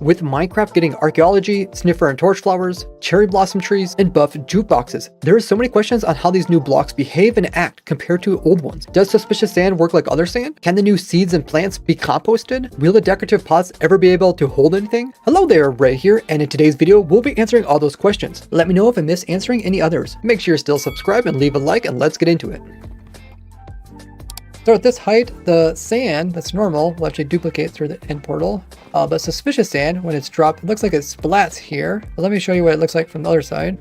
with Minecraft getting archaeology, sniffer and torch flowers, cherry blossom trees, and buff jukeboxes. There are so many questions on how these new blocks behave and act compared to old ones. Does suspicious sand work like other sand? Can the new seeds and plants be composted? Will the decorative pots ever be able to hold anything? Hello there, Ray here, and in today's video, we'll be answering all those questions. Let me know if I missed answering any others. Make sure you're still subscribed and leave a like, and let's get into it. So at this height, the sand that's normal will actually duplicate through the end portal. But suspicious sand, when it's dropped, it looks like it splats here. But let me show you what it looks like from the other side.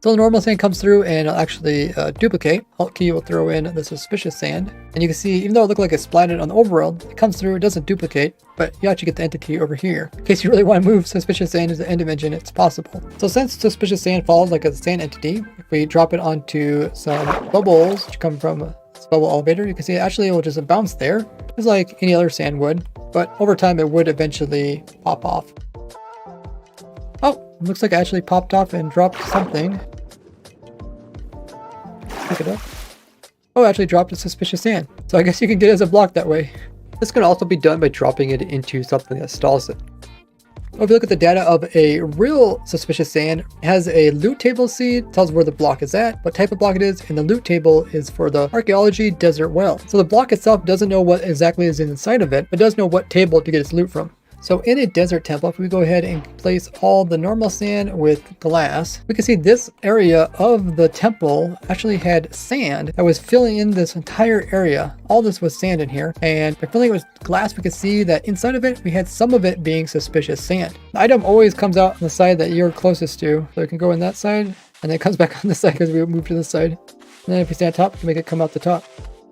So the normal sand comes through and it'll actually duplicate. Alt key will throw in the suspicious sand. And you can see, even though it looked like it splatted on the overworld, it comes through, it doesn't duplicate, but you actually get the entity over here. In case you really want to move suspicious sand into the end dimension, it's possible. So since suspicious sand falls like a sand entity, if we drop it onto some bubbles, which come from this bubble elevator, you can see actually it will just bounce there, just like any other sand would, but over time it would eventually pop off. Oh, looks like it actually popped off and dropped something. Pick it up. Oh, it actually dropped a suspicious sand. So I guess you can get it as a block that way. This can also be done by dropping it into something that stalls it. If you look at the data of a real suspicious sand, it has a loot table seed, tells where the block is at, what type of block it is, and the loot table is for the archaeology desert well. So the block itself doesn't know what exactly is inside of it, but does know what table to get its loot from. So in a desert temple, if we go ahead and place all the normal sand with glass, we can see this area of the temple actually had sand that was filling in this entire area. All this was sand in here, and by filling it with glass, we could see that inside of it, we had some of it being suspicious sand. The item always comes out on the side that you're closest to, so it can go on that side, and then it comes back on the side because we moved to the side. And then if you stand on top, you can make it come out the top.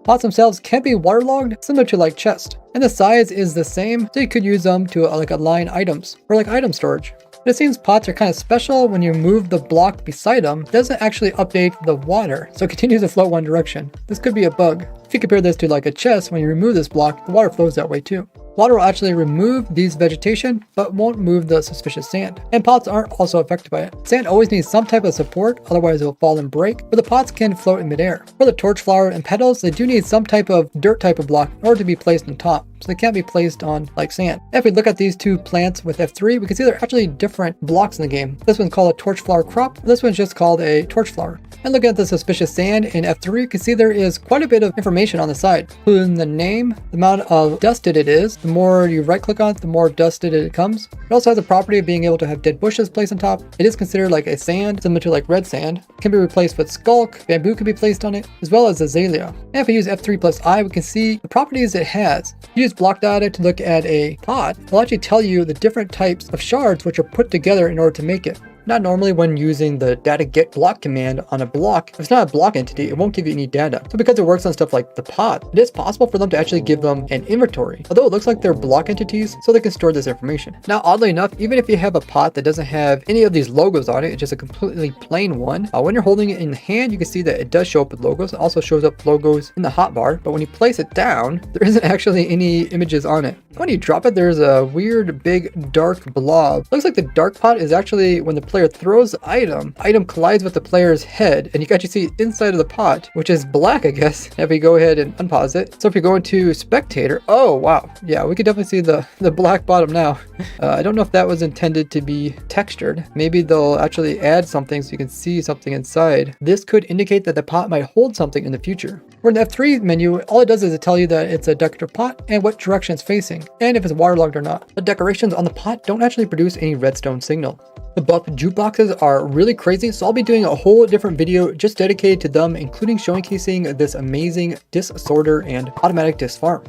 Pots themselves can be waterlogged, similar to like chest, and the size is the same, so you could use them to like align items or like item storage. But it seems pots are kind of special. When you move the block beside them, it doesn't actually update the water, so it continues to flow one direction. This could be a bug. If you compare this to like a chest, when you remove this block, the water flows that way too. Water will actually remove these vegetation, but won't move the suspicious sand. And pots aren't also affected by it. Sand always needs some type of support, otherwise it will fall and break, but the pots can float in midair. For the torch flower and petals, they do need some type of dirt type of block in order to be placed on top, so they can't be placed on like sand. If we look at these two plants with F3, we can see they're actually different blocks in the game. This one's called a torch flower crop, this one's just called a torch flower. And looking at the suspicious sand in F3, you can see there is quite a bit of information on the side, including the name, the amount of dusted it is. The more you right click on it, the more dusted it comes. It also has the property of being able to have dead bushes placed on top. It is considered like a sand, similar to like red sand. It can be replaced with skulk, bamboo can be placed on it, as well as azalea. And if we use F3 plus I, we can see the properties it has. If you use block data to look at a pot, it'll actually tell you the different types of shards which are put together in order to make it. Not normally when using the data get block command on a block. If it's not a block entity, it won't give you any data. So because it works on stuff like the pot, it is possible for them to actually give them an inventory, although it looks like they're block entities, so they can store this information. Now, oddly enough, even if you have a pot that doesn't have any of these logos on it, it's just a completely plain one, when you're holding it in the hand, you can see that it does show up with logos. It also shows up logos in the hotbar, but when you place it down, there isn't actually any images on it. When you drop it, there's a weird big dark blob. Looks like the dark pot is actually when the player throws the item collides with the player's head, and you can actually see inside of the pot, which is black, I guess, if we go ahead and unpause it. So if you go into spectator, oh wow, yeah, we can definitely see the black bottom now. I don't know if that was intended to be textured. Maybe they'll actually add something so you can see something inside. This could indicate that the pot might hold something in the future. For the F3 menu, all it does is it tell you that it's a decorative pot and what direction it's facing, and if it's waterlogged or not. The decorations on the pot don't actually produce any redstone signal. The buff jukeboxes are really crazy, so I'll be doing a whole different video just dedicated to them, including showcasing this amazing disc sorter and automatic disc farm.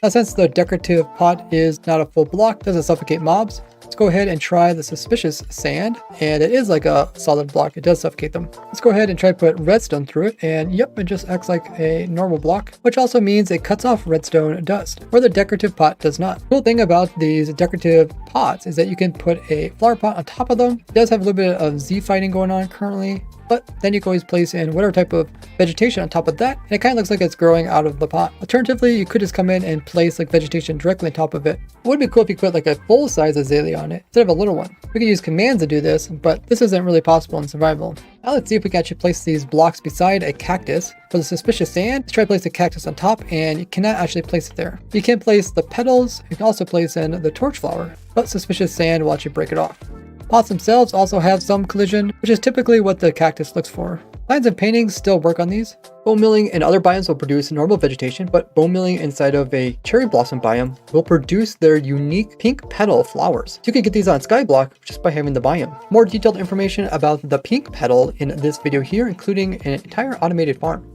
Now, since the decorative pot is not a full block, doesn't suffocate mobs, let's go ahead and try the suspicious sand, and it is like a solid block, it does suffocate them. Let's go ahead and try to put redstone through it, and yep, it just acts like a normal block, which also means it cuts off redstone dust, where the decorative pot does not. The cool thing about these decorative pots is that you can put a flower pot on top of them. It does have a little bit of Z fighting going on currently. but then you can always place in whatever type of vegetation on top of that, and it kind of looks like it's growing out of the pot. Alternatively, you could just come in and place like vegetation directly on top of it. It would be cool if you put like a full-size azalea on it instead of a little one. We could use commands to do this, but this isn't really possible in survival. Now let's see if we can actually place these blocks beside a cactus. For the suspicious sand, let's try to place the cactus on top, and you cannot actually place it there. You can place the petals, you can also place in the torch flower, but suspicious sand will actually break it off. Pots themselves also have some collision, which is typically what the cactus looks for. Lines and paintings still work on these. Bone milling in other biomes will produce normal vegetation, but bone milling inside of a cherry blossom biome will produce their unique pink petal flowers. You can get these on Skyblock just by having the biome. More detailed information about the pink petal in this video here, including an entire automated farm.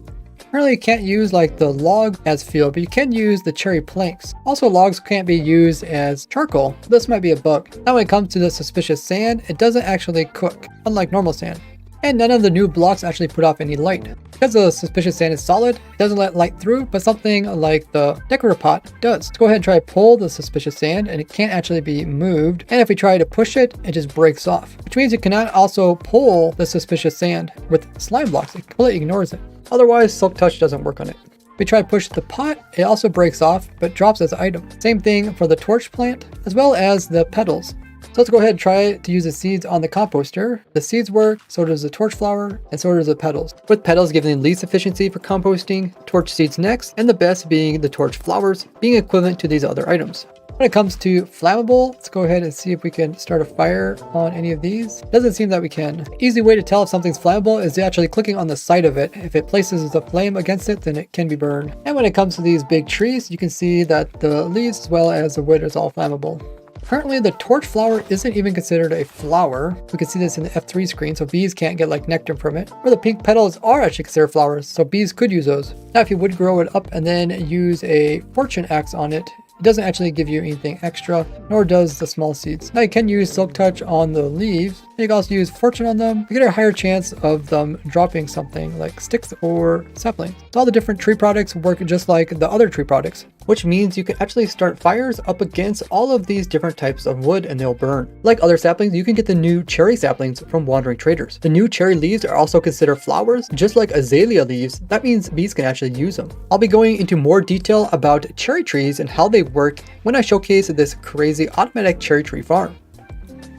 Currently you can't use like the log as fuel, but you can use the cherry planks. Also, logs can't be used as charcoal. This might be a bug. Now when it comes to the suspicious sand, it doesn't actually cook, unlike normal sand. And none of the new blocks actually put off any light. Because the suspicious sand is solid, it doesn't let light through, but something like the decorator pot does. Let's go ahead and try to pull the suspicious sand, and it can't actually be moved. And if we try to push it, it just breaks off. Which means you cannot also pull the suspicious sand with slime blocks. It completely ignores it. Otherwise, Silk Touch doesn't work on it. If we try to push the pot, it also breaks off, but drops as an item. Same thing for the torch plant, as well as the petals. So let's go ahead and try to use the seeds on the composter. The seeds work, so does the torch flower, and so does the petals. With petals giving the least efficiency for composting, torch seeds next, and the best being the torch flowers, being equivalent to these other items. When it comes to flammable, let's go ahead and see if we can start a fire on any of these. Doesn't seem that we can. Easy way to tell if something's flammable is actually clicking on the side of it. If it places the flame against it, then it can be burned. And when it comes to these big trees, you can see that the leaves as well as the wood is all flammable. Currently, the torch flower isn't even considered a flower. We can see this in the F3 screen, so bees can't get like nectar from it. Or the pink petals are actually considered flowers, so bees could use those. Now, if you would grow it up and then use a fortune axe on it, it doesn't actually give you anything extra, nor does the small seeds. Now you can use Silk Touch on the leaves. You can also use Fortune on them. You get a higher chance of them dropping something like sticks or saplings. All the different tree products work just like the other tree products, which means you can actually start fires up against all of these different types of wood and they'll burn. Like other saplings, you can get the new cherry saplings from Wandering Traders. The new cherry leaves are also considered flowers, just like azalea leaves. That means bees can actually use them. I'll be going into more detail about cherry trees and how they work when I showcase this crazy automatic cherry tree farm.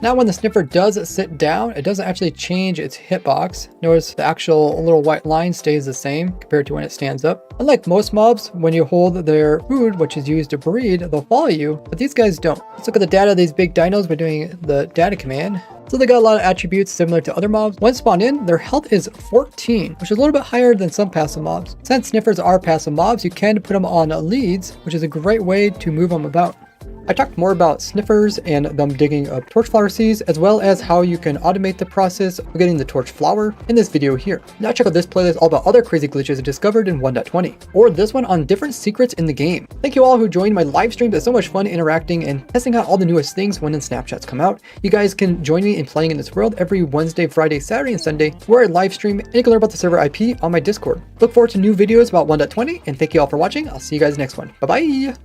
Now when the sniffer does sit down, it doesn't actually change its hitbox. Notice the actual little white line stays the same compared to when it stands up. Unlike most mobs, when you hold their food, which is used to breed, they'll follow you, but these guys don't. Let's look at the data of these big dinos by doing the data command. So they got a lot of attributes similar to other mobs. When spawned in, their health is 14, which is a little bit higher than some passive mobs. Since sniffers are passive mobs, you can put them on leads, which is a great way to move them about. I talked more about sniffers and them digging up torch flower seeds, as well as how you can automate the process of getting the torch flower in this video here. Now check out this playlist all about other crazy glitches discovered in 1.20, or this one on different secrets in the game. Thank you all who joined my live streams. It's so much fun interacting and testing out all the newest things when the Snapchats come out. You guys can join me in playing in this world every Wednesday, Friday, Saturday, and Sunday, where I live stream, and you can learn about the server IP on my Discord. Look forward to new videos about 1.20, and thank you all for watching. I'll see you guys next one. Bye bye!